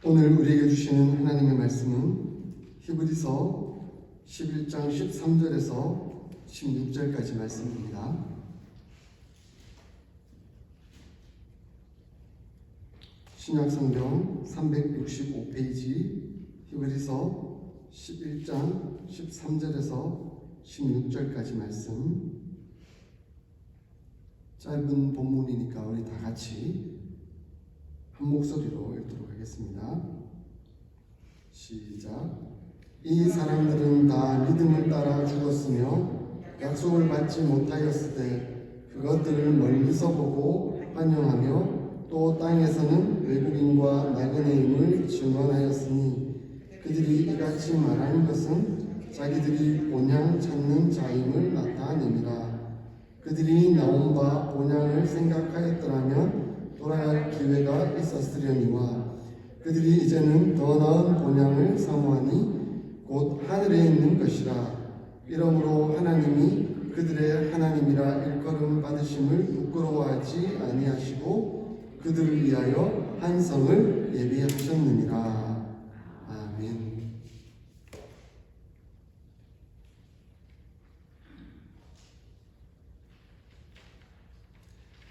오늘 우리에게 주시는 하나님의 말씀은 히브리서 11장 13절에서 16절까지 말씀입니다. 신약성경 365페이지 히브리서 11장 13절에서 16절까지 말씀. 짧은 본문이니까 우리 다 같이 한 목소리로 읽도록 하겠습니다. 시작. 이 사람들은 다 믿음을 따라 죽었으며 약속을 받지 못하였을 때 그것들을 멀리서 보고 환영하며 또 땅에서는 외국인과 나그네임을 증언하였으니 그들이 이같이 말하는 것은 자기들이 본향 찾는 자임을 나타내니라. 그들이 나온 바 본향을 생각하였더라면 돌아갈 기회가 있었으려니와 그들이 이제는 더 나은 본향을 사모하니 곧 하늘에 있는 것이라. 이러므로 하나님이 그들의 하나님이라 일컬음 받으심을 부끄러워하지 아니하시고 그들을 위하여 한 성을 예비하셨느니라. 아멘.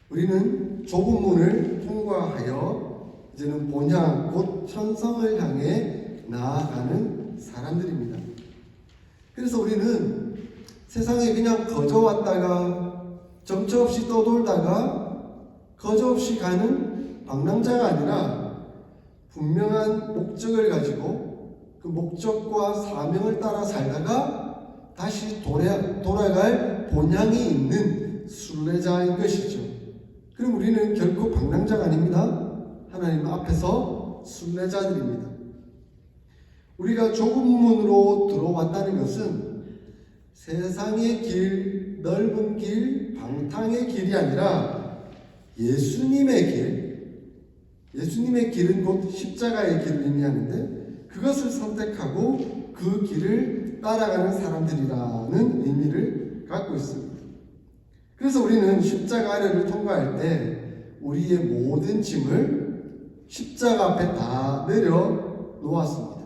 우리는 좁은 문을 통과하여 이제는 본향 곧 천성을 향해 나아가는 사람들입니다. 그래서 우리는 세상에 그냥 거저 왔다가 정처 없이 떠돌다가 거저 없이 가는 방랑자가 아니라 분명한 목적을 가지고 그 목적과 사명을 따라 살다가 다시 돌아갈 본향이 있는 순례자인 것이죠. 그럼 우리는 결코 방랑자가 아닙니다. 하나님 앞에서 순례자들입니다. 우리가 좁은 문으로 들어왔다는 것은 세상의 길, 넓은 길, 방탕의 길이 아니라 예수님의 길, 예수님의 길은 곧 십자가의 길을 의미하는데 그것을 선택하고 그 길을 따라가는 사람들이라는 의미를 갖고 있습니다. 그래서 우리는 십자가 아래를 통과할 때 우리의 모든 짐을 십자가 앞에 다 내려놓았습니다.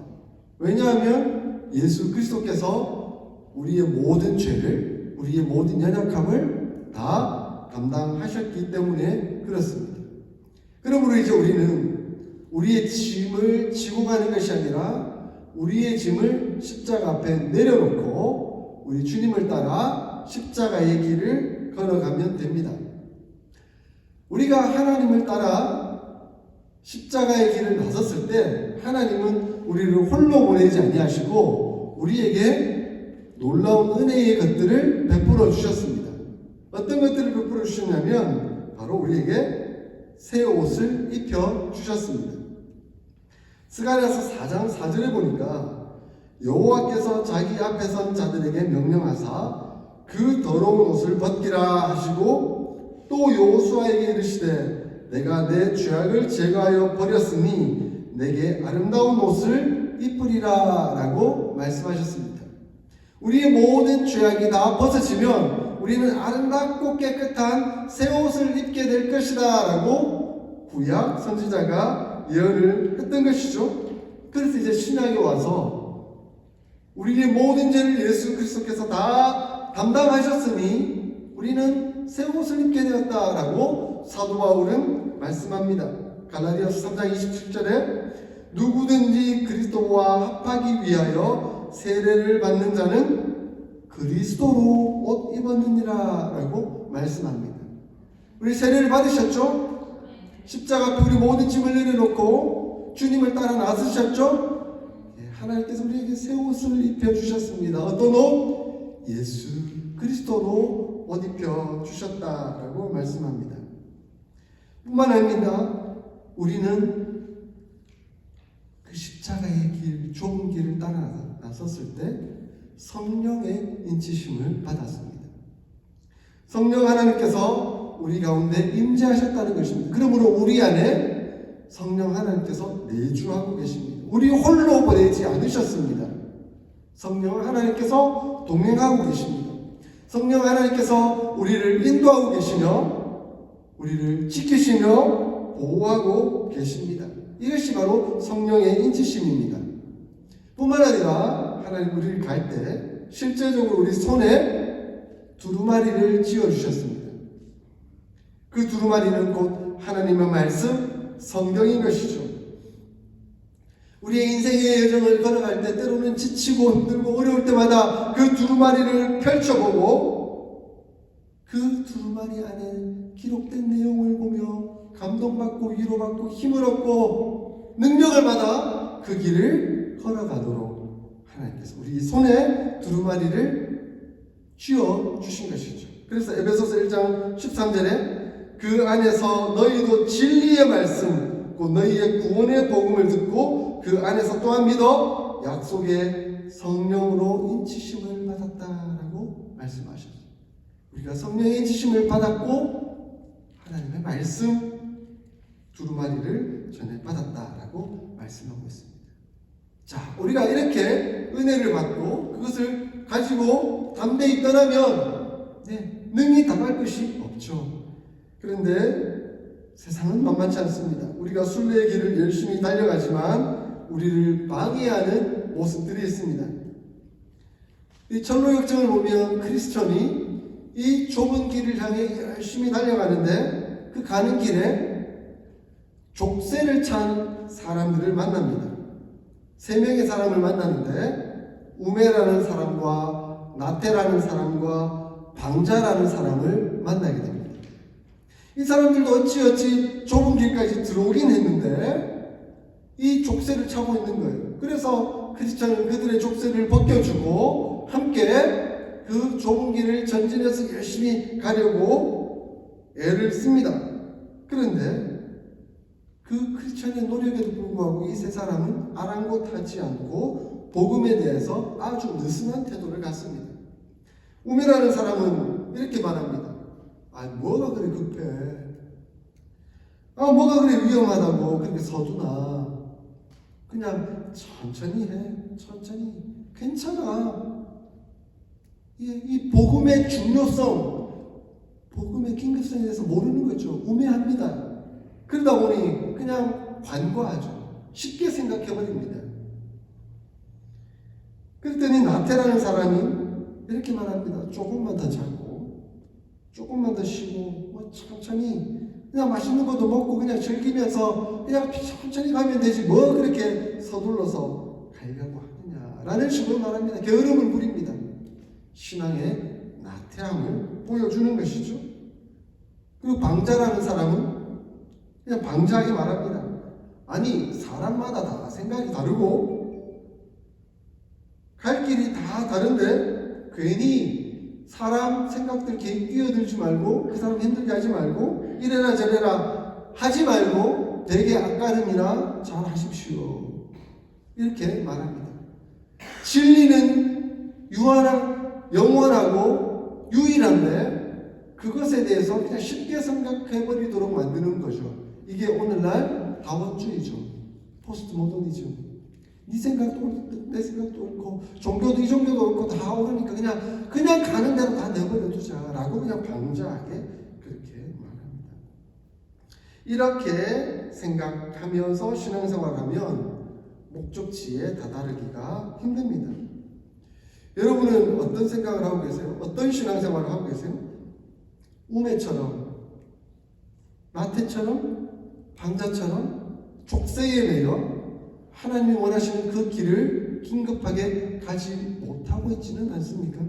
왜냐하면 예수 그리스도께서 우리의 모든 죄를, 우리의 모든 연약함을 다 감당하셨기 때문에 그렇습니다. 그러므로 이제 우리는 우리의 짐을 지고 가는 것이 아니라 우리의 짐을 십자가 앞에 내려놓고 우리 주님을 따라 십자가의 길을 걸어가면 됩니다. 우리가 하나님을 따라 십자가의 길을 나섰을 때 하나님은 우리를 홀로 보내지 아니하시고 우리에게 놀라운 은혜의 것들을 베풀어 주셨습니다. 어떤 것들을 베풀어 주셨냐면 바로 우리에게 새 옷을 입혀 주셨습니다. 스가랴서 4장 4절에 보니까 여호와께서 자기 앞에 선 자들에게 명령하사 그 더러운 옷을 벗기라 하시고 또 여호수아에게 이르시되 내가 내 죄악을 제거하여 버렸으니 내게 아름다운 옷을 입으리라 라고 말씀하셨습니다. 우리의 모든 죄악이 다 벗어지면 우리는 아름답고 깨끗한 새 옷을 입게 될 것이다 라고 구약 선지자가 예언을 했던 것이죠. 그래서 이제 신약에 와서 우리의 모든 죄를 예수 그리스도께서 다 담당하셨으니 우리는 새 옷을 입게 되었다라고 사도 바울은 말씀합니다. 갈라디아서 3장 27절에 누구든지 그리스도와 합하기 위하여 세례를 받는 자는 그리스도로 옷 입었느니라 라고 말씀합니다. 우리 세례를 받으셨죠? 십자가 앞에 우리 모든 짐을 내려놓고 주님을 따라 나서셨죠? 하나님께서 우리에게 새 옷을 입혀주셨습니다. 어떤 옷? 예수 그리스도로 옷 입혀 주셨다라고 말씀합니다. 뿐만 아닙니다. 우리는 그 십자가의 길, 좁은 길을 따라 나섰을 때 성령의 인치심을 받았습니다. 성령 하나님께서 우리 가운데 임재하셨다는 것입니다. 그러므로 우리 안에 성령 하나님께서 내주하고 계십니다. 우리 홀로 보내지 않으셨습니다. 성령 하나님께서 동행하고 계십니다. 성령 하나님께서 우리를 인도하고 계시며 우리를 지키시며 보호하고 계십니다. 이것이 바로 성령의 인치심입니다. 뿐만 아니라 하나님 우리를 갈 때 실제적으로 우리 손에 두루마리를 쥐어주셨습니다. 그 두루마리는 곧 하나님의 말씀, 성경인 것이죠. 우리의 인생의 여정을 걸어갈 때 때로는 지치고 힘들고 어려울 때마다 그 두루마리를 펼쳐보고 그 두루마리 안에 기록된 내용을 보며 감동받고 위로받고 힘을 얻고 능력을 받아 그 길을 걸어가도록 하나님께서 우리 손에 두루마리를 쥐어 주신 것이죠. 그래서 에베소서 1장 13절에 그 안에서 너희도 진리의 말씀 곧 너희의 구원의 복음을 듣고 그 안에서 또한 믿어 약속의 성령으로 인치심을 받았다라고 말씀하셨어요. 우리가 성령의 인치심을 받았고 하나님의 말씀 두루마리를 전해 받았다라고 말씀하고 있습니다. 자, 우리가 이렇게 은혜를 받고 그것을 가지고 담대히 떠나면 능히 당할 것이 없죠. 그런데 세상은 만만치 않습니다. 우리가 순례의 길을 열심히 달려가지만 우리를 방해하는 모습들이 있습니다. 이 철로역정을 보면 크리스천이 이 좁은 길을 향해 열심히 달려가는데 그 가는 길에 족쇄를 찬 사람들을 만납니다. 3명의 사람을 만나는데 우메라는 사람과 나테라는 사람과 방자라는 사람을 만나게 됩니다. 이 사람들도 어찌어찌 좁은 길까지 들어오긴 했는데 이 족쇄를 차고 있는 거예요. 그래서 크리스천은 그들의 족쇄를 벗겨주고 함께 그 좁은 길을 전진해서 열심히 가려고 애를 씁니다. 그런데 그 크리스천의 노력에도 불구하고 이 3사람은 아랑곳하지 않고 복음에 대해서 아주 느슨한 태도를 갖습니다. 우메라는 사람은 이렇게 말합니다. 뭐가 그래 급해? 뭐가 그래 위험하다고 그렇게 서두나? 그냥 천천히 해. 천천히. 괜찮아. 이 복음의 중요성, 복음의 긴급성에 대해서 모르는 거죠. 우매합니다. 그러다 보니 그냥 관과하죠. 쉽게 생각해버립니다. 그랬더니 나테라는 사람이 이렇게 말합니다. 조금만 더 자고 조금만 더 쉬고 천천히 그냥 맛있는 것도 먹고 그냥 즐기면서 그냥 천천히 가면 되지 뭐 그렇게 서둘러서 가려고 하느냐라는 식으로 말합니다. 게으름을 부립니다. 신앙의 나태함을 보여주는 것이죠. 그리고 방자라는 사람은 그냥 방자하게 말합니다. 아니 사람마다 다 생각이 다르고 갈 길이 다 다른데 괜히 사람 생각들 괜히 끼어들지 말고 그 사람 힘들게 하지 말고 이래라 저래라 하지 말고 되게 앞가름이나 잘 하십시오. 이렇게 말합니다. 진리는 영원하고 유일한데 그것에 대해서 그냥 쉽게 생각해버리도록 만드는 거죠. 이게 오늘날 다원주의죠. 포스트 모더니즘. 네 생각도 옳고 내 생각도 옳고 종교도 이 종교도 옳고 다 옳으니까 그냥 가는 대로 다 내버려 두자라고 그냥 방자하게 그렇게 말합니다. 이렇게 생각하면서 신앙생활하면 목적지에 다다르기가 힘듭니다. 여러분은 어떤 생각을 하고 계세요? 어떤 신앙생활을 하고 계세요? 우매처럼, 나태처럼, 방자처럼 족쇄에 매여 하나님이 원하시는 그 길을 긴급하게 가지 못하고 있지는 않습니까?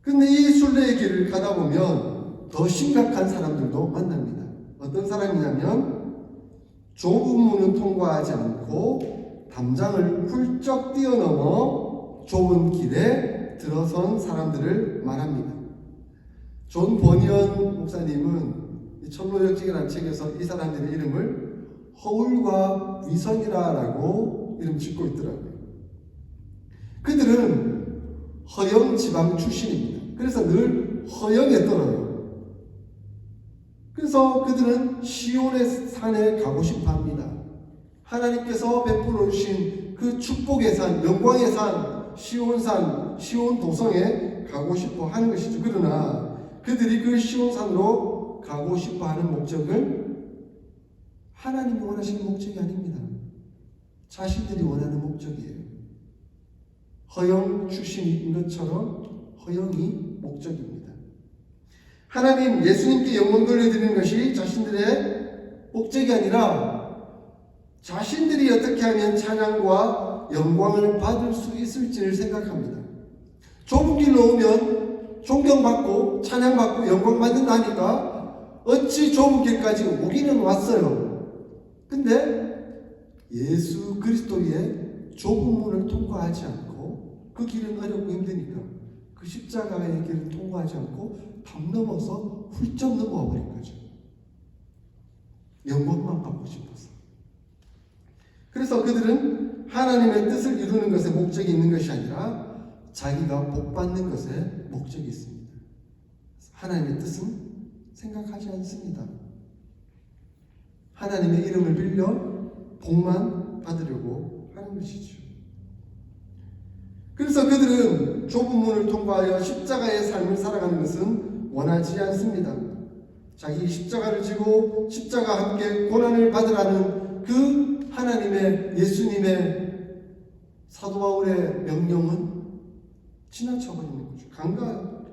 근데 이 순례의 길을 가다 보면 더 심각한 사람들도 만납니다. 어떤 사람이냐면 좁은 문은 통과하지 않고 담장을 훌쩍 뛰어넘어 좁은 길에 들어선 사람들을 말합니다. 존 버니언 목사님은 천로역정이라는 책에서 이 사람들의 이름을 허울과 위선이라고 이름 짓고 있더라고요. 그들은 허영 지방 출신입니다. 그래서 늘 허영에 떨어요. 그래서 그들은 시온의 산에 가고 싶어 합니다. 하나님께서 베풀어 주신 그 축복의 산, 영광의 산, 시온산, 시온 도성에 가고 싶어 하는 것이죠. 그러나 그들이 그 시온산으로 가고 싶어 하는 목적은 하나님이 원하시는 목적이 아닙니다. 자신들이 원하는 목적이에요. 허영 출신인 것처럼 허영이 목적입니다. 하나님 예수님께 영광 돌려드리는 것이 자신들의 목적이 아니라 자신들이 어떻게 하면 찬양과 영광을 받을 수 있을지를 생각합니다. 좁은 길로 오면 존경받고 찬양받고 영광받는다니까 어찌 좁은 길까지 오기는 왔어요. 근데 예수 그리스도의 좁은 문을 통과하지 않고 그 길은 어렵고 힘드니까 그 십자가의 길을 통과하지 않고 담 넘어서 훌쩍 넘어와 버린 거죠. 영광만 받고 싶어서. 그래서 그들은 하나님의 뜻을 이루는 것에 목적이 있는 것이 아니라 자기가 복받는 것에 목적이 있습니다. 하나님의 뜻은 생각하지 않습니다. 하나님의 이름을 빌려 복만 받으려고 하는 것이죠. 그래서 그들은 좁은 문을 통과하여 십자가의 삶을 살아가는 것은 원하지 않습니다. 자기 십자가를 지고 십자가와 함께 고난을 받으라는 그 하나님의 예수님의 사도 바울의 명령은 지나쳐버리는 거죠. 간과해요.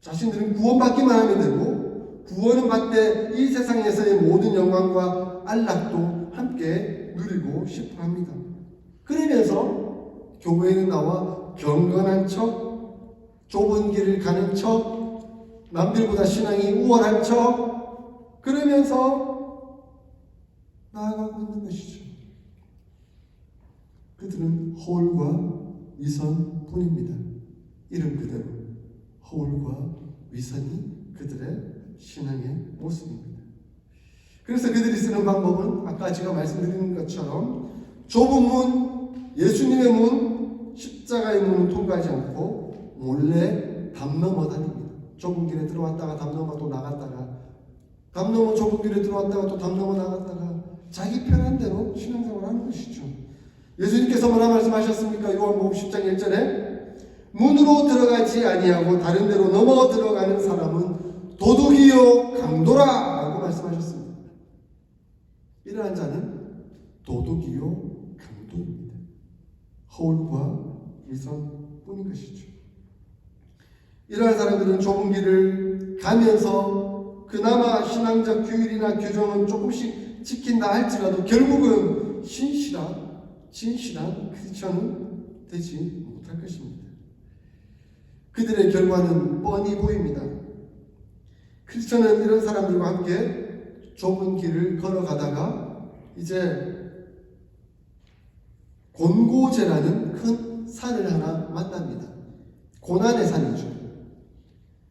자신들은 구원받기만 하면 되고 구원은 받되 이 세상에서의 모든 영광과 안락도 함께 누리고 싶어 합니다. 그러면서 교회에는 나와 경건한 척, 좁은 길을 가는 척, 남들보다 신앙이 우월한 척 그러면서 나아가고 있는 것이죠. 그들은 허울과 위선뿐입니다. 이름 그대로 허울과 위선이 그들의 신앙의 모습입니다. 그래서 그들이 쓰는 방법은 아까 제가 말씀드린 것처럼 좁은 문, 예수님의 문, 십자가의 문을 통과하지 않고 몰래 담 넘어 다닙니다. 좁은 길에 들어왔다가 담 넘어 또 나갔다가 담 넘어 좁은 길에 들어왔다가 또 담 넘어 나갔다가 자기 편한 대로 신앙생활을 하는 것이죠. 예수님께서 뭐라 말씀하셨습니까? 요한복음 10장 1절에 문으로 들어가지 아니하고 다른 데로 넘어 들어가는 사람은 도둑이요 강도라 라고 말씀하셨습니다. 이러한 자는 도둑이요 강도입니다. 허울과 위선뿐인 것이죠. 이러한 사람들은 좁은 길을 가면서 그나마 신앙적 규율이나 규정은 조금씩 지킨다 할지라도 결국은 진실한 크리스천은 되지 못할 것입니다. 그들의 결과는 뻔히 보입니다. 크리스천은 이런 사람들과 함께 좁은 길을 걸어가다가 이제 곤고제라는 큰 산을 하나 만납니다. 고난의 산이죠.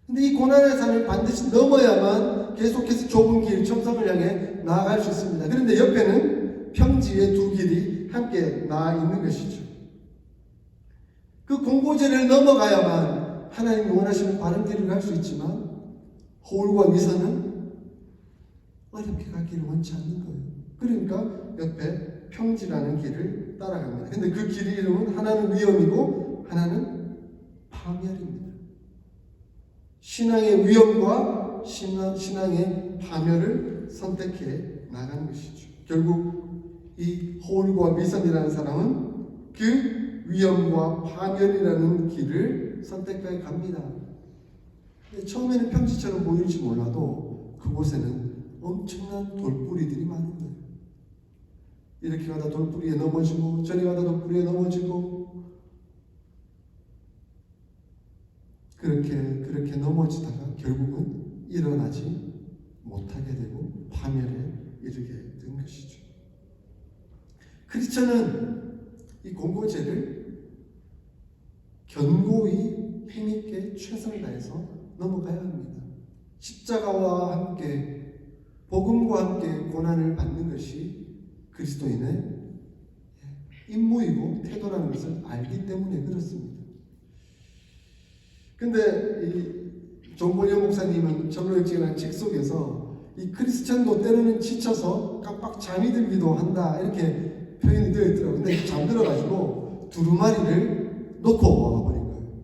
근데 이 고난의 산을 반드시 넘어야만 계속해서 좁은 길, 천성을 향해 나아갈 수 있습니다. 그런데 옆에는 평지의 두 길이 함께 나아 있는 것이죠. 그 공고제를 넘어가야만 하나님이 원하시는 바른 길을 갈 수 있지만 허울과 위선은 어렵게 가기를 원치 않는 거예요. 그러니까 옆에 평지라는 길을 따라갑니다. 근데 그 길 이름은 하나는 위험이고 하나는 파멸입니다. 신앙의 위험과 신앙의 파멸을 선택해 나가는 것이죠. 결국 이 허울과 위선이라는 사람은 그 위험과 파멸이라는 길을 선택해 갑니다. 처음에는 평지처럼 보일지 몰라도 그곳에는 엄청난 돌뿌리들이 많은 거예요. 이렇게 가다 돌뿌리에 넘어지고 저리 가다 돌뿌리에 넘어지고 그렇게 넘어지다가 결국은 일어나지 못하게 되고 파멸에 이르게 된 것이죠. 크리스천은 이 공고제를 견고히 힘있게 최선을 다해서 넘어가야 합니다. 십자가와 함께 복음과 함께 고난을 받는 것이 그리스도인의 임무이고 태도라는 것을 알기 때문에 그렇습니다. 근데 이 존보려 목사님은 절로역지라는 책 속에서 이 크리스천도 때로는 지쳐서 깜빡 잠이 들기도 한다 이렇게 표현이 되어 있더라고요. 근데 잠들어가지고 두루마리를 놓고 와버린 거예요.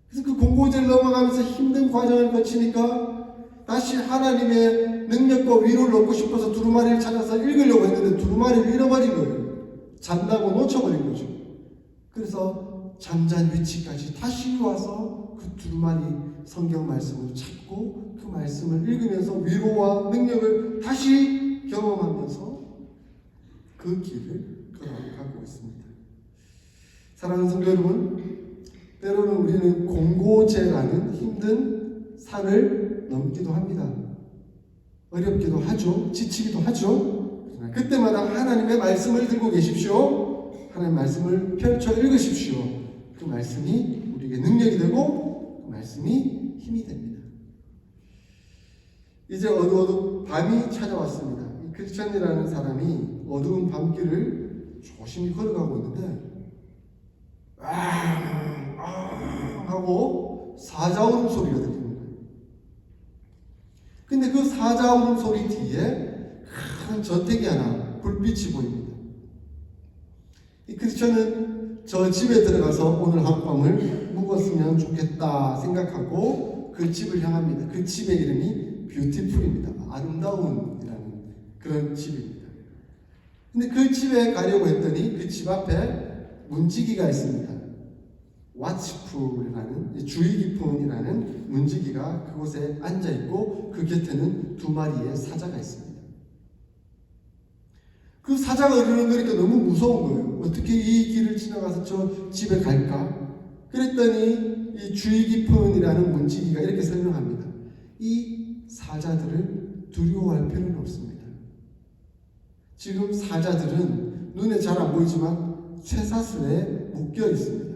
그래서 그 공고제를 넘어가면서 힘든 과정을 거치니까 다시 하나님의 능력과 위로를 얻고 싶어서 두루마리를 찾아서 읽으려고 했는데 두루마리를 잃어버린 거예요. 잔다고 놓쳐버린 거죠. 그래서 잠잔 위치까지 다시 와서 그 두루마리 성경 말씀을 찾고 그 말씀을 읽으면서 위로와 능력을 다시 경험하면서 그 길을 걸어가고 있습니다. 사랑하는 성도 여러분, 때로는 우리는 공고제라는 힘든 산을 넘기도 합니다. 어렵기도 하죠. 지치기도 하죠. 그때마다 하나님의 말씀을 들고 계십시오. 하나님의 말씀을 펼쳐 읽으십시오. 그 말씀이 우리에게 능력이 되고 그 말씀이 힘이 됩니다. 이제 어두워도 밤이 찾아왔습니다. 이 크리스천이라는 사람이 어두운 밤길을 조심히 걸어가고 있는데 하고 사자울음 소리가 들립니다. 근데 그 사자울음 소리 뒤에 큰 저택이 하나 불빛이 보입니다. 이 크리스천은 저 집에 들어가서 오늘 하룻밤을 묵었으면 좋겠다 생각하고 그 집을 향합니다. 그 집의 이름이 뷰티풀입니다. 아름다운이라는 그런 집입니다. 근데 그 집에 가려고 했더니 그 집 앞에 문지기가 있습니다. 왓츠풀이라는 주의 깊은이라는 문지기가 그곳에 앉아 있고 그 곁에는 두 마리의 사자가 있습니다. 그 사자가 으르렁거리니까 너무 무서운 거예요. 어떻게 이 길을 지나가서 저 집에 갈까? 그랬더니 이 주의 깊은이라는 문지기가 이렇게 설명합니다. 이 사자들을 두려워할 필요는 없습니다. 지금 사자들은 눈에 잘 안 보이지만 쇠사슬에 묶여 있습니다.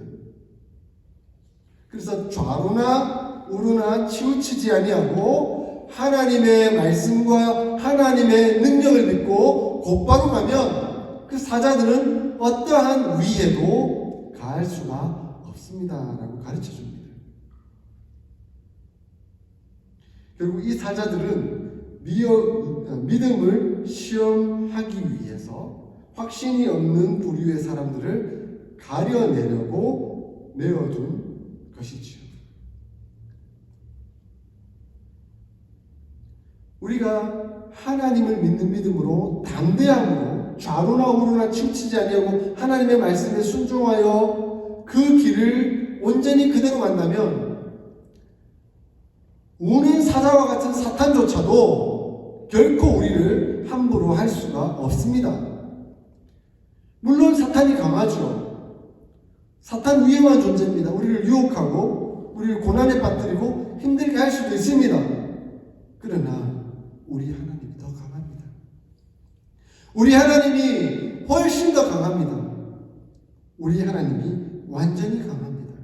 그래서 좌로나 우로나 치우치지 아니하고 하나님의 말씀과 하나님의 능력을 믿고 곧바로 가면 그 사자들은 어떠한 위에도 가할 수가 없습니다. 라고 가르쳐 줍니다. 결국 이 사자들은 믿음을 시험하기 위해서 확신이 없는 부류의 사람들을 가려내려고 내어둔 것이지요. 우리가 하나님을 믿는 믿음으로 담대함으로 좌로나 우로나 치우치지 아니하고 하나님의 말씀에 순종하여 그 길을 온전히 그대로 간다면 우는 사자와 같은 사탄조차도 결코 우리를 함부로 할 수가 없습니다. 물론 사탄이 강하죠. 사탄 위험한 존재입니다. 우리를 유혹하고 우리를 고난에 빠뜨리고 힘들게 할 수도 있습니다. 그러나 우리 하나님이 더 강합니다. 우리 하나님이 훨씬 더 강합니다. 우리 하나님이 완전히 강합니다.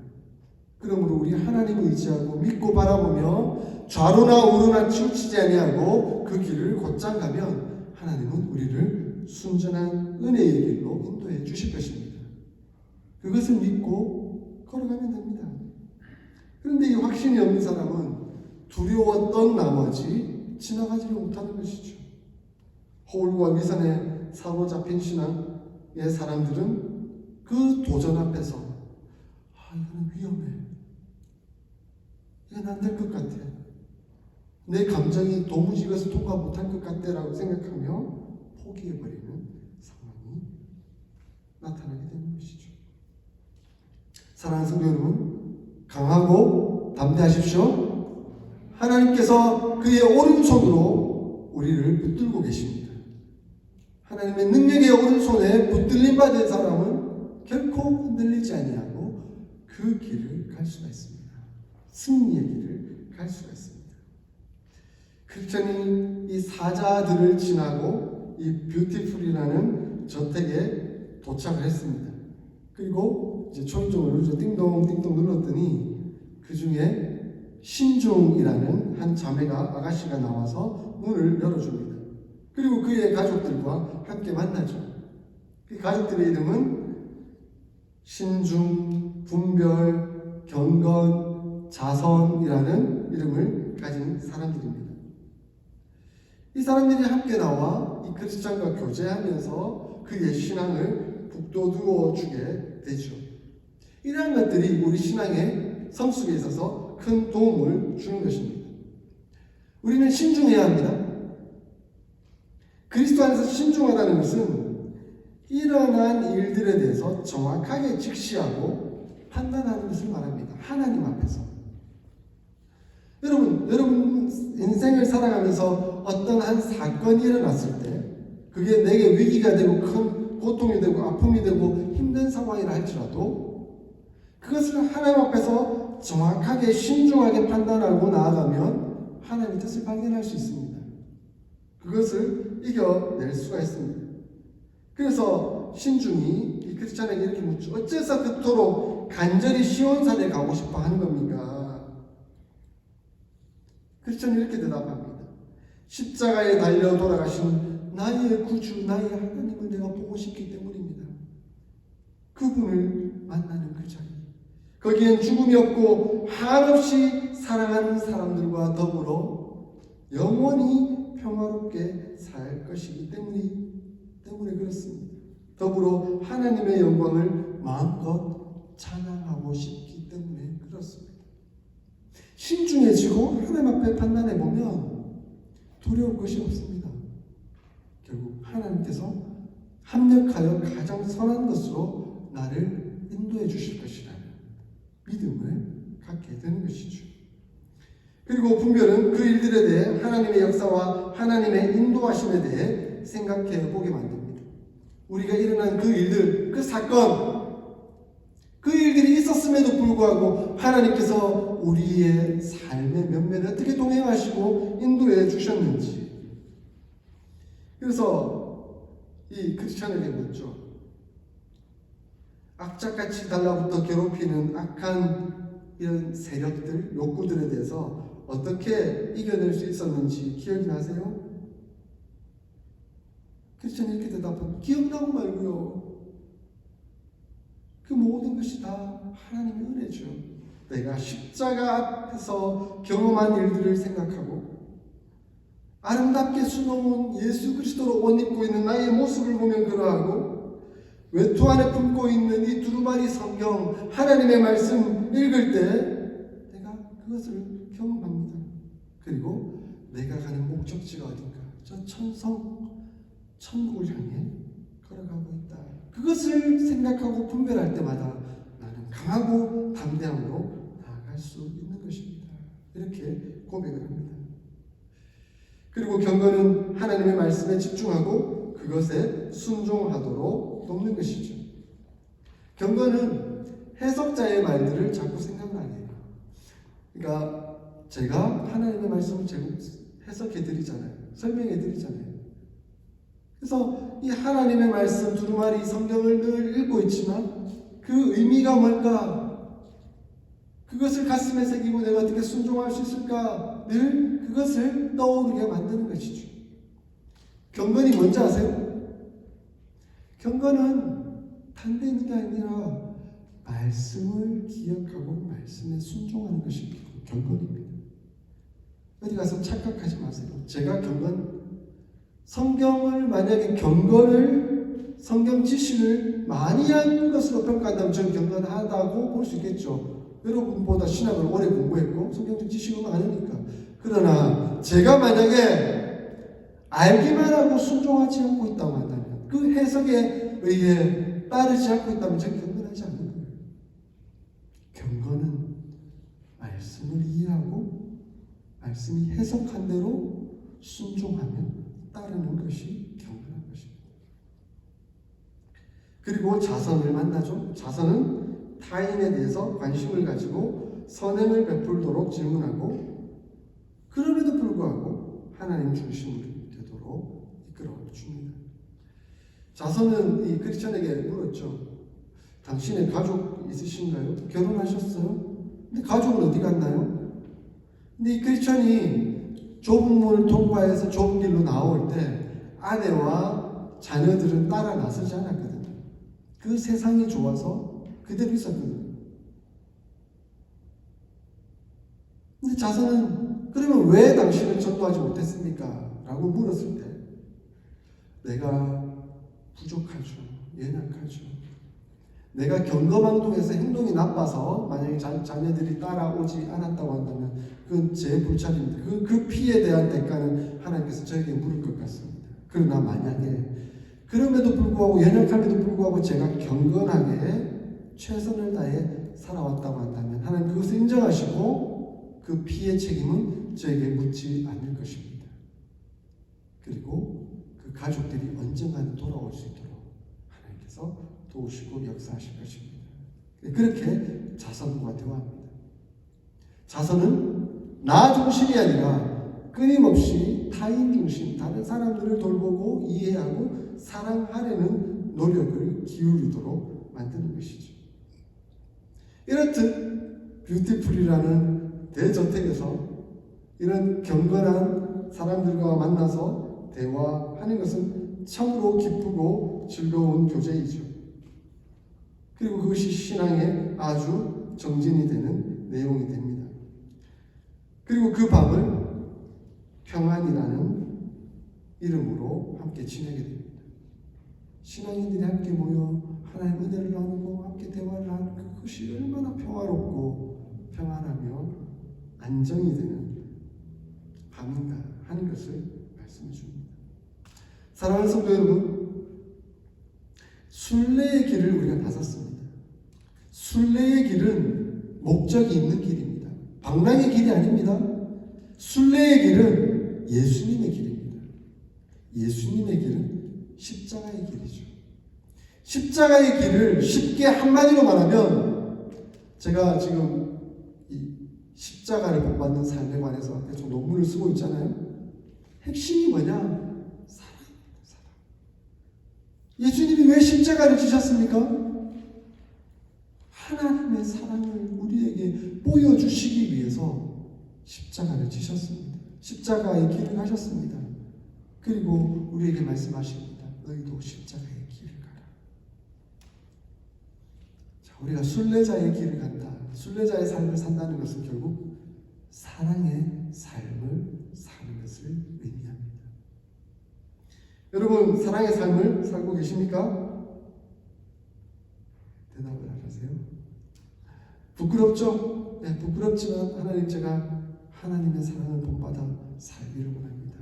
그러므로 우리 하나님을 의지하고 믿고 바라보며 좌로나 우로나 치우치지 아니하고 그 길을 곧장 가면 하나님은 우리를 순전한 은혜의 길로 인도해 주실 것입니다. 그것을 믿고 걸어가면 됩니다. 그런데 이 확신이 없는 사람은 두려웠던 나머지 지나가지를 못하는 것이죠. 허울과 위선에 사로잡힌 신앙의 사람들은 그 도전 앞에서 이거는 위험해. 이건 안 될 것 같아. 내 감정이 도무지 이것을 통과 못할 것 같다라고 생각하며 포기해버리는 상황이 나타나게 되는 것이죠. 사랑하는 성도 여러분, 강하고 담대하십시오. 하나님께서 그의 오른손으로 우리를 붙들고 계십니다. 하나님의 능력의 오른손에 붙들림 받은 사람은 결코 흔들리지 아니하고 그 길을 갈 수가 있습니다. 승리의 길을 갈 수가 있습니다. 크리스천이 이 사자들을 지나고 이 뷰티풀이라는 저택에 도착을 했습니다. 그리고 이제 초인종을 띵동 눌렀더니 그 중에 신중이라는 한 자매가 아가씨가 나와서 문을 열어줍니다. 그리고 그의 가족들과 함께 만나죠. 그 가족들의 이름은 신중, 분별, 경건, 자선이라는 이름을 가진 사람들입니다. 이 사람들이 함께 나와 이 크리스찬과 교제하면서 그의 신앙을 북돋워 주게 되죠. 이러한 것들이 우리 신앙의 성숙에 있어서 큰 도움을 주는 것입니다. 우리는 신중해야 합니다. 그리스도 안에서 신중하다는 것은 일어난 일들에 대해서 정확하게 직시하고 판단하는 것을 말합니다. 하나님 앞에서. 여러분 인생을 살아가면서 어떤 한 사건이 일어났을 때 그게 내게 위기가 되고 큰 고통이 되고 아픔이 되고 힘든 상황이라 할지라도 그것을 하나님 앞에서 정확하게 신중하게 판단하고 나아가면 하나님의 뜻을 발견할 수 있습니다. 그것을 이겨낼 수가 있습니다. 그래서 신중히 이 크리스찬에게 이렇게 묻죠. 어째서 그토록 간절히 시온산에 가고 싶어 하는 겁니까? 크리스찬이 이렇게 대답합니다. 십자가에 달려 돌아가신 나의 구주, 나의 하나님을 내가 보고 싶기 때문입니다. 그분을 만나는 그 자리. 거기엔 죽음이 없고 한없이 사랑하는 사람들과 더불어 영원히 평화롭게 살 것이기 때문에 그렇습니다. 더불어 하나님의 영광을 마음껏 찬양하고 싶기 때문에 그렇습니다. 신중해지고 하나님 앞에 판단해보면 두려울 것이 없습니다. 결국 하나님께서 합력하여 가장 선한 것으로 나를 인도해 주실 것이라는 믿음을 갖게 되는 것이죠. 그리고 분별은 그 일들에 대해 하나님의 역사와 하나님의 인도하심에 대해 생각해 보게 만듭니다. 우리가 일어난 그 일들, 그 사건, 그 일들이 있었음에도 불구하고 하나님께서 우리의 삶의 면면을 어떻게 동행하시고 인도해 주셨는지. 그래서 이 크리스찬에게 묻죠. 악착같이 달라붙어 괴롭히는 악한 이런 세력들, 욕구들에 대해서 어떻게 이겨낼 수 있었는지 기억이 나세요? 크리스찬이 이렇게 대답합니다. 기억나고 말고요. 그 모든 것이 다 하나님의 은혜죠. 내가 십자가 앞에서 경험한 일들을 생각하고 아름답게 수놓은 예수 그리스도로 옷 입고 있는 나의 모습을 보면 그러하고 외투 안에 품고 있는 이 두루마리 성경 하나님의 말씀 읽을 때 내가 그것을 경험합니다. 그리고 내가 가는 목적지가 어딘가 저 천국을 향해 걸어가고 있다. 그것을 생각하고 분별할 때마다 나는 강하고 담대함으로 나아갈 수 있는 것입니다. 이렇게 고백을 합니다. 그리고 경건은 하나님의 말씀에 집중하고 그것에 순종하도록 돕는 것이죠. 경건은 해석자의 말들을 자꾸 생각을 안 해요. 그러니까 제가 하나님의 말씀을 해석해 드리잖아요. 설명해 드리잖아요. 그래서 이 하나님의 말씀 두루마리 성경을 늘 읽고 있지만 그 의미가 뭘까? 그것을 가슴에 새기고 내가 어떻게 순종할 수 있을까? 늘 그것을 떠오르게 만드는 것이죠. 경건이 뭔지 아세요? 경건은 다른 데 있는 게 아니라 말씀을 기억하고 말씀에 순종하는 것이 경건입니다. 어디 가서 착각하지 마세요. 제가 성경을 만약에 성경 지식을 많이 한 것으로 평가한다면 저는 경건하다고 볼 수 있겠죠. 여러분보다 신학을 오래 공부했고 성경적 지식은 많으니까. 그러나 제가 만약에 알기만 하고 순종하지 않고 있다고 한다면 그 해석에 의해 따르지 않고 있다면 저는 경건하지 않는 거예요. 경건은 말씀을 이해하고 말씀이 해석한 대로 순종하며 따르는 것이 경건한 것입니다. 그리고 자선을 만나죠. 자선은 타인에 대해서 관심을 가지고 선행을 베풀도록 질문하고 그럼에도 불구하고 하나님 중심으로 되도록 이끌어 줍니다. 자선은 이 크리스천에게 물었죠. 당신의 가족 있으신가요? 결혼하셨어요? 근데 가족은 어디 갔나요? 근데 이 크리스천이 좁은 문을 통과해서 좁은 길로 나올 때 아내와 자녀들은 따라 나서지 않았거든요. 그 세상이 좋아서 그대로 있었거든요. 근데 자선은 그러면 왜 당신을 전도하지 못했습니까? 라고 물었을 때 내가 부족하죠. 연약하죠. 내가 경거망동해서 행동이 나빠서 만약에 자녀들이 따라오지 않았다고 한다면 그건 제 불찰입니다. 그 피에 대한 대가는 하나님께서 저에게 물을 것 같습니다. 그러나 만약에 그럼에도 불구하고 연약함에도 불구하고 제가 경건하게 최선을 다해 살아왔다고 한다면 하나님 그것을 인정하시고 그 피의 책임은 저에게 묻지 않을 것입니다. 그리고 그 가족들이 언젠가는 돌아올 수 있도록 하나님께서 도우시고 역사하실 것입니다. 그렇게 자선과 대화합니다. 자선은 나 중심이 아니라 끊임없이 타인 중심, 다른 사람들을 돌보고 이해하고 사랑하려는 노력을 기울이도록 만드는 것이죠. 이렇듯 뷰티풀이라는 대저택에서 이런 경건한 사람들과 만나서 대화하는 것은 참으로 기쁘고 즐거운 교제이죠. 그리고 그것이 신앙의 아주 정진이 되는 내용이 됩니다. 그리고 그 밤을 평안이라는 이름으로 함께 지내게 됩니다. 신앙인들이 함께 모여 하나님의 은혜를 나누고 함께 대화를 하는 그것이 얼마나 평화롭고 평안하며 안정이 되는 밤인가 하는 것을 말씀해 줍니다. 사랑하는 성도 여러분, 순례의 길을 우리가 나섰습니다. 순례의 길은 목적이 있는 길입니다. 방랑의 길이 아닙니다. 순례의 길은 예수님의 길입니다. 예수님의 길은 십자가의 길이죠. 십자가의 길을 쉽게 한마디로 말하면 제가 지금 이 십자가를 본받는 삶에 관해서 계속 논문을 쓰고 있잖아요. 핵심이 뭐냐? 사랑입니다. 사랑. 예수님이 왜 십자가를 지셨습니까? 하나님의 사랑을 우리에게 보여주시기 위해서 십자가를 지셨습니다. 십자가의 길을 가셨습니다. 그리고 우리에게 말씀하십니다. 너희도 십자가의 길을 가라. 자, 우리가 순례자의 길을 간다. 순례자의 삶을 산다는 것은 결국 사랑의 삶을 사는 것을 의미합니다. 여러분, 사랑의 삶을 살고 계십니까? 대답을 안 하세요? 부끄럽죠? 네, 부끄럽지만 하나님 제가 하나님의 사랑을 본받아 살기를 원합니다.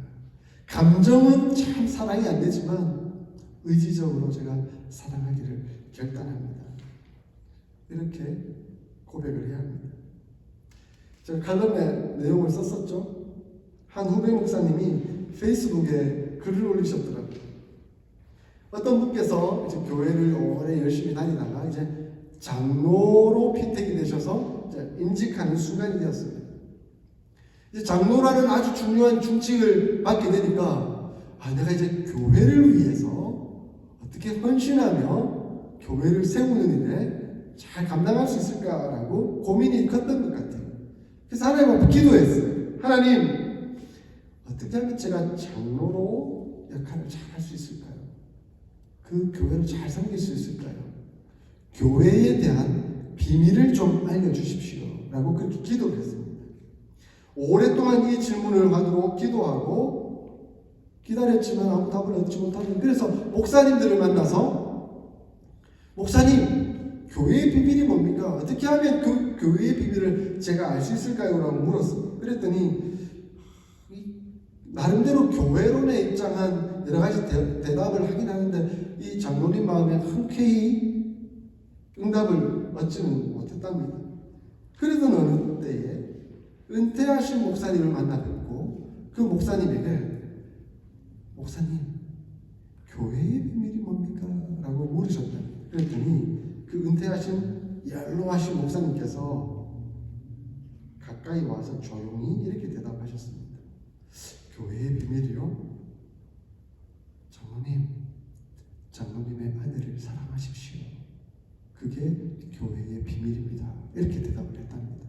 감정은 참 사랑이 안 되지만 의지적으로 제가 사랑하기를 결단합니다. 이렇게 고백을 해야 합니다. 제가 칼럼에 내용을 썼었죠. 한 후배 목사님이 페이스북에 글을 올리셨더라고요. 어떤 분께서 이제 교회를 오래 열심히 다니다가 이제 장로로 피택이 되셔서 이제 임직하는 순간이 되었습니다. 이제 장로라는 아주 중요한 중직을 맡게 되니까 내가 이제 교회를 위해서 어떻게 헌신하며 교회를 세우는 일에 잘 감당할 수 있을까라고 고민이 컸던 것 같아요. 그래서 하나님 앞에 기도했어요. 하나님, 어떻게 하면 제가 장로로 역할을 잘 할 수 있을까요? 그 교회를 잘 섬길 수 있을까요? 교회에 대한 비밀을 좀 알려주십시오 라고 그렇게 기도를 했습니다. 오랫동안 이 질문을 하도록 기도하고 기다렸지만 아무 답을 얻지 못하는, 그래서 목사님들을 만나서 목사님, 교회의 비밀이 뭡니까? 어떻게 하면 그 교회의 비밀을 제가 알 수 있을까요? 라고 물었어요. 그랬더니 나름대로 교회론에 입장한 여러 가지 대답을 하긴 하는데 이 장로님 마음에 흔쾌히 응답을 얻지는 못했답니다. 그러던 어느 때에 은퇴하신 목사님을 만나 뵙고 그 목사님에게 목사님, 교회의 비밀이 뭡니까? 라고 물으셨다. 그랬더니 그 은퇴하신 연로하신 목사님께서 가까이 와서 조용히 이렇게 대답하셨습니다. 교회의 비밀이요? 장로님의 아내를 사랑하십시오. 그게 교회의 비밀입니다. 이렇게 대답을 했답니다.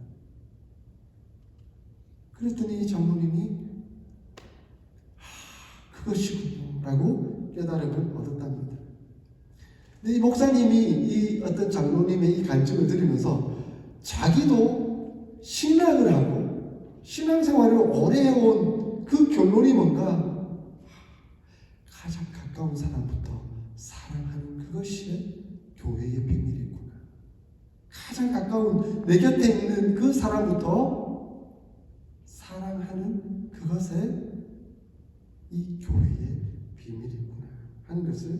그랬더니 장로님이 그것이군요 라고 깨달음을 얻었답니다. 근데 이 목사님이 이 어떤 장로님의 이 간증을 들으면서 자기도 신앙을 하고 신앙생활을 오래 해온 그 결론이 뭔가 가장 가까운 사람부터 사랑하는 그것이 교회의 비밀이고 내 곁에 있는 그 사람부터 사랑하는 그것에 이 교회의 비밀이구나 하는 것을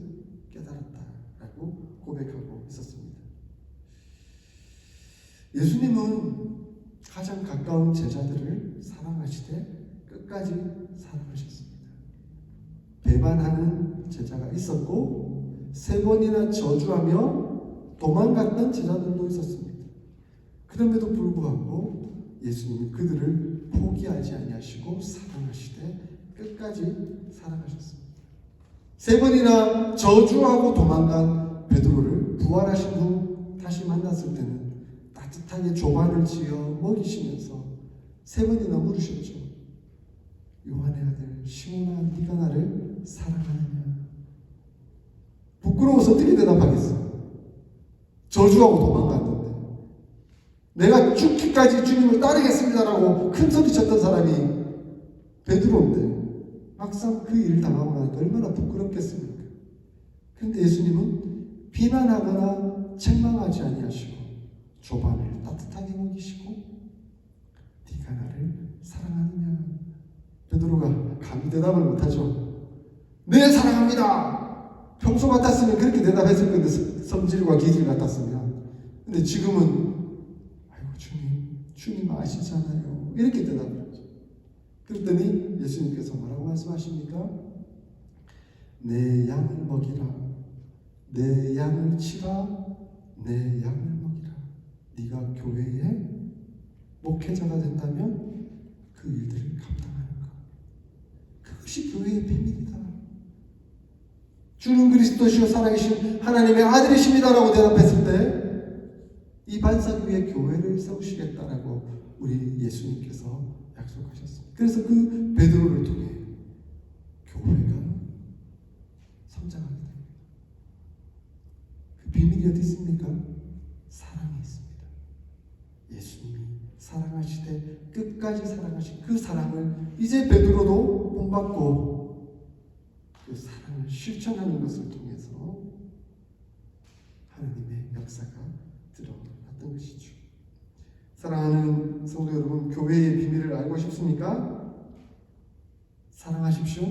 깨달았다라고 고백하고 있었습니다. 예수님은 가장 가까운 제자들을 사랑하시되 끝까지 사랑하셨습니다. 배반하는 제자가 있었고 3번이나 저주하며 도망갔던 제자들도 있었습니다. 그럼에도 불구하고 예수님은 그들을 포기하지 아니하시고 사랑하시되 끝까지 사랑하셨습니다. 3번이나 저주하고 도망간 베드로를 부활하신 후 다시 만났을 때는 따뜻하게 조반을 지어 먹이시면서 3번이나 물으셨죠. 요한의 아들 시몬아, 네가 나를 사랑하느냐? 부끄러워서 어떻게 대답하겠어? 저주하고 도망갔는데 내가 죽기까지 주님을 따르겠습니다라고 큰 소리 쳤던 사람이 베드로인데 막상 그 일을 당하고 나니까 얼마나 부끄럽겠습니까? 그런데 예수님은 비난하거나 책망하지 아니하시고 조반을 따뜻하게 먹이시고 네가 나를 사랑하느냐? 베드로가 감히 대답을 못하죠. 네, 사랑합니다. 평소 같았으면 그렇게 대답했을 건데, 성질과 기질 같았으면. 근데 지금은 아이고 주님 아시잖아요. 이렇게 대답을 하죠. 그랬더니 예수님께서 뭐라고 말씀하십니까? 내 양을 먹이라. 내 양을 치라. 내 양을 먹이라. 네가 교회의 목회자가 된다면 그 일들을 감당하는 것. 그것이 교회의 비밀이다. 주는 그리스도시요 살아계신 하나님의 아들이십니다라고 대답했을 때 이 반석 위에 교회를 세우시겠다라고 우리 예수님께서 약속하셨습니다. 그래서 그 베드로를 통해 교회가 성장하게 됩니다. 그 비밀이 어디 있습니까? 사랑에 있습니다. 예수님이 사랑하시되 끝까지 사랑하신 그 사랑을 이제 베드로도 본받고 그 사랑을 실천하는 것을 통해서 하나님의 역사가 드러났던 것이죠. 사랑하는 성도 여러분, 교회의 비밀을 알고 싶습니까? 사랑하십시오.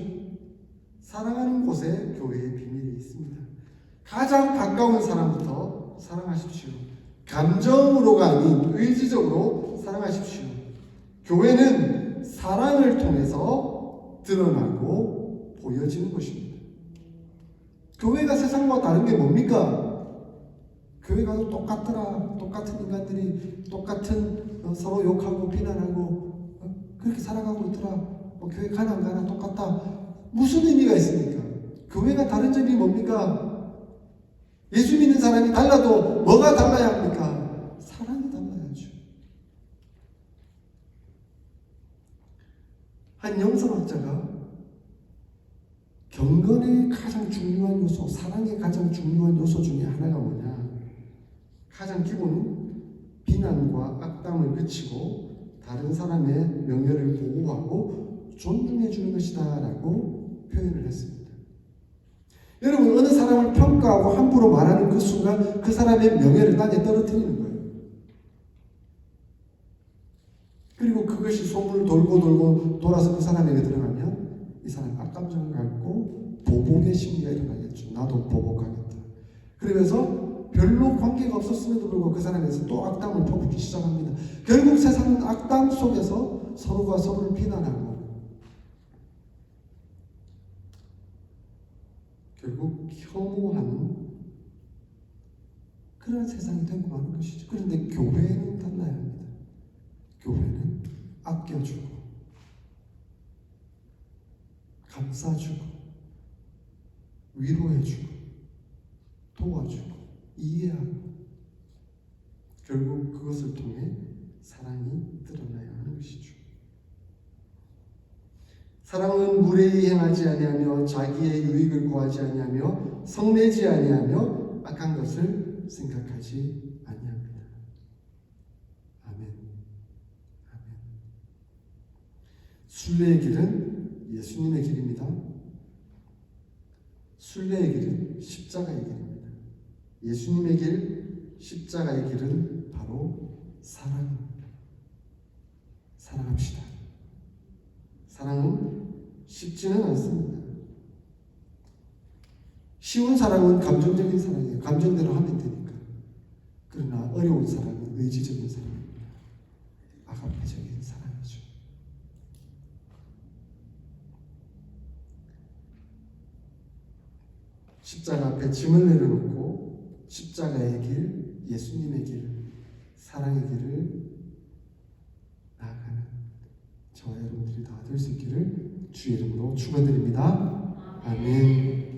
사랑하는 곳에 교회의 비밀이 있습니다. 가장 가까운 사람부터 사랑하십시오. 감정으로가 아닌 의지적으로 사랑하십시오. 교회는 사랑을 통해서 드러나고 보여지는 것입니다. 교회가 세상과 다른 게 뭡니까? 교회가 똑같더라. 똑같은 인간들이 똑같은 서로 욕하고 비난하고 그렇게 살아가고 있더라. 교회 가나 안 가나 똑같다. 무슨 의미가 있습니까? 교회가 다른 점이 뭡니까? 예수 믿는 사람이 달라도 뭐가 달라야 합니까? 사랑이 달라야죠. 한 영성학자가 경건의 가장 중요한 요소, 사랑의 가장 중요한 요소 중에 하나가 뭐냐? 가장 기본은 비난과 악담을 그치고 다른 사람의 명예를 보호하고 존중해 주는 것이다 라고 표현을 했습니다. 여러분, 어느 사람을 평가하고 함부로 말하는 그 순간 그 사람의 명예를 땅에 떨어뜨리는 거예요. 그리고 그것이 소문을 돌고 돌아서 그 사람에게 들어가면 이 사람은 악감정을 갖고 보복의 심리가 일어나겠죠. 나도 보복하겠다. 그러면서 별로 관계가 없었음에도 불구하고 그 사람에서 또 악담을 퍼붓기 시작합니다. 결국 세상은 악담 속에서 서로가 서로를 비난하고 결국 혐오하는 그런 세상이 되고 마는 것이죠. 그런데 교회는 달라야 합니다. 교회는 아껴주고 감싸주고 위로해주고 도와주고 이해하고 결국 그것을 통해 사랑이 드러나야 하는 것이죠. 사랑은 무례히 행하지 아니하며 자기의 유익을 구하지 아니하며 성내지 아니하며 악한 것을 생각하지 아니합니다. 아멘. 아멘. 순례의 길은 예수님의 길입니다. 순례의 길은 십자가의 길입니다. 예수님의 길, 십자가의 길은 바로 사랑입니다. 사랑합시다. 사랑은 쉽지는 않습니다. 쉬운 사랑은 감정적인 사랑이에요. 감정대로 하면 되니까. 그러나 어려운 사랑은 의지적인 사랑입니다. 아가페적인 사랑이죠. 십자가 앞에 짐을 내려놓고 십자가의 길, 예수님의 길, 사랑의 길을 나아가는 저와 여러분들이 다 될 수 있기를 주의 이름으로 축원드립니다. 아멘.